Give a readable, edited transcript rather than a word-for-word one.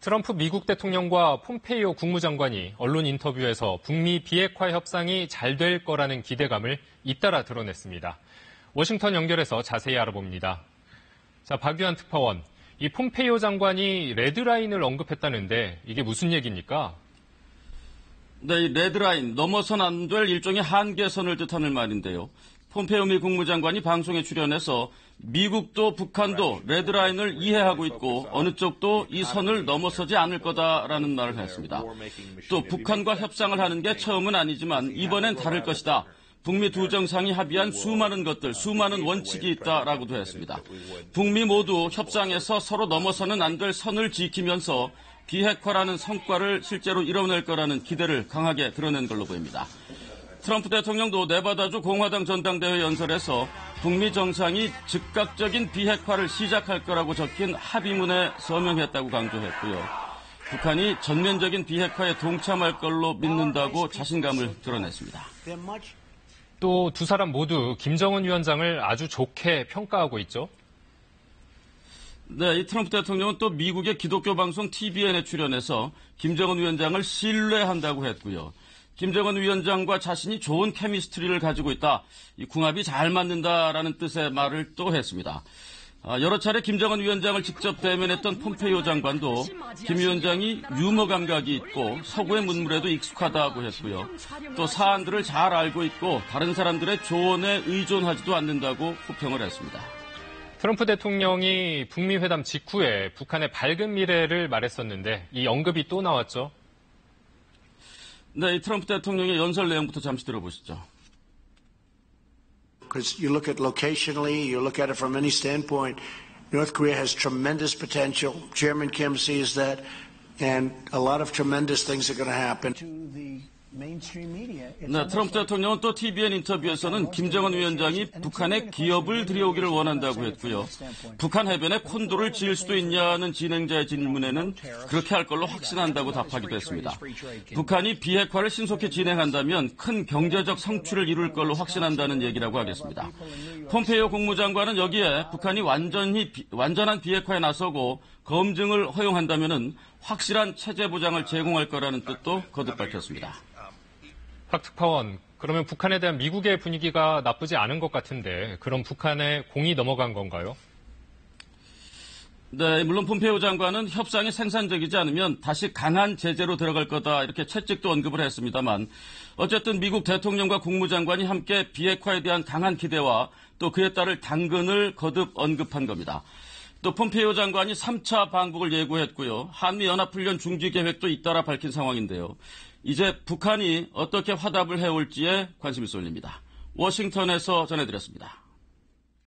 트럼프 미국 대통령과 폼페이오 국무장관이 언론 인터뷰에서 북미 비핵화 협상이 잘 될 거라는 기대감을 잇따라 드러냈습니다. 워싱턴 연결해서 자세히 알아봅니다. 자, 박유한 특파원, 이 폼페이오 장관이 레드라인을 언급했다는데 이게 무슨 얘기입니까? 네, 이 레드라인, 넘어선 안 될 일종의 한계선을 뜻하는 말인데요. 폼페이오 미 국무장관이 방송에 출연해서 미국도 북한도 레드라인을 이해하고 있고 어느 쪽도 이 선을 넘어서지 않을 거다라는 말을 했습니다. 또 북한과 협상을 하는 게 처음은 아니지만 이번엔 다를 것이다. 북미 두 정상이 합의한 수많은 것들, 수많은 원칙이 있다라고도 했습니다. 북미 모두 협상에서 서로 넘어서는 안 될 선을 지키면서 비핵화라는 성과를 실제로 이뤄낼 거라는 기대를 강하게 드러낸 걸로 보입니다. 트럼프 대통령도 네바다주 공화당 전당대회 연설에서 북미 정상이 즉각적인 비핵화를 시작할 거라고 적힌 합의문에 서명했다고 강조했고요. 북한이 전면적인 비핵화에 동참할 걸로 믿는다고 자신감을 드러냈습니다. 또 두 사람 모두 김정은 위원장을 아주 좋게 평가하고 있죠. 네, 이 트럼프 대통령은 또 미국의 기독교 방송 TVN에 출연해서 김정은 위원장을 신뢰한다고 했고요. 김정은 위원장과 자신이 좋은 케미스트리를 가지고 있다. 이 궁합이 잘 맞는다라는 뜻의 말을 또 했습니다. 여러 차례 김정은 위원장을 직접 대면했던 폼페이오 장관도 김 위원장이 유머 감각이 있고 서구의 문물에도 익숙하다고 했고요. 또 사안들을 잘 알고 있고 다른 사람들의 조언에 의존하지도 않는다고 호평을 했습니다. 트럼프 대통령이 북미 회담 직후에 북한의 밝은 미래를 말했었는데 이 언급이 또 나왔죠. 네, 이 트럼프 대통령의 연설 내용부터 잠시 들어보시죠. Because you look at locationally, you look at it from any standpoint, North Korea has tremendous potential. Chairman Kim sees that, and a lot of tremendous things are going to happen. 네, 트럼프 대통령은 또 TVN 인터뷰에서는 김정은 위원장이 북한에 기업을 들여오기를 원한다고 했고요. 북한 해변에 콘도를 지을 수도 있냐는 진행자의 질문에는 그렇게 할 걸로 확신한다고 답하기도 했습니다. 북한이 비핵화를 신속히 진행한다면 큰 경제적 성취를 이룰 걸로 확신한다는 얘기라고 하겠습니다. 폼페이오 국무장관은 여기에 북한이 완전한 비핵화에 나서고 검증을 허용한다면 확실한 체제 보장을 제공할 거라는 뜻도 거듭 밝혔습니다. 박 특파원, 그러면 북한에 대한 미국의 분위기가 나쁘지 않은 것 같은데 그럼 북한에 공이 넘어간 건가요? 네, 물론 폼페이오 장관은 협상이 생산적이지 않으면 다시 강한 제재로 들어갈 거다 이렇게 채찍도 언급을 했습니다만 어쨌든 미국 대통령과 국무장관이 함께 비핵화에 대한 강한 기대와 또 그에 따를 당근을 거듭 언급한 겁니다. 또 폼페이오 장관이 3차 방북을 예고했고요. 한미연합훈련 중지 계획도 잇따라 밝힌 상황인데요. 이제 북한이 어떻게 화답을 해올지에 관심이 쏠립니다. 워싱턴에서 전해드렸습니다.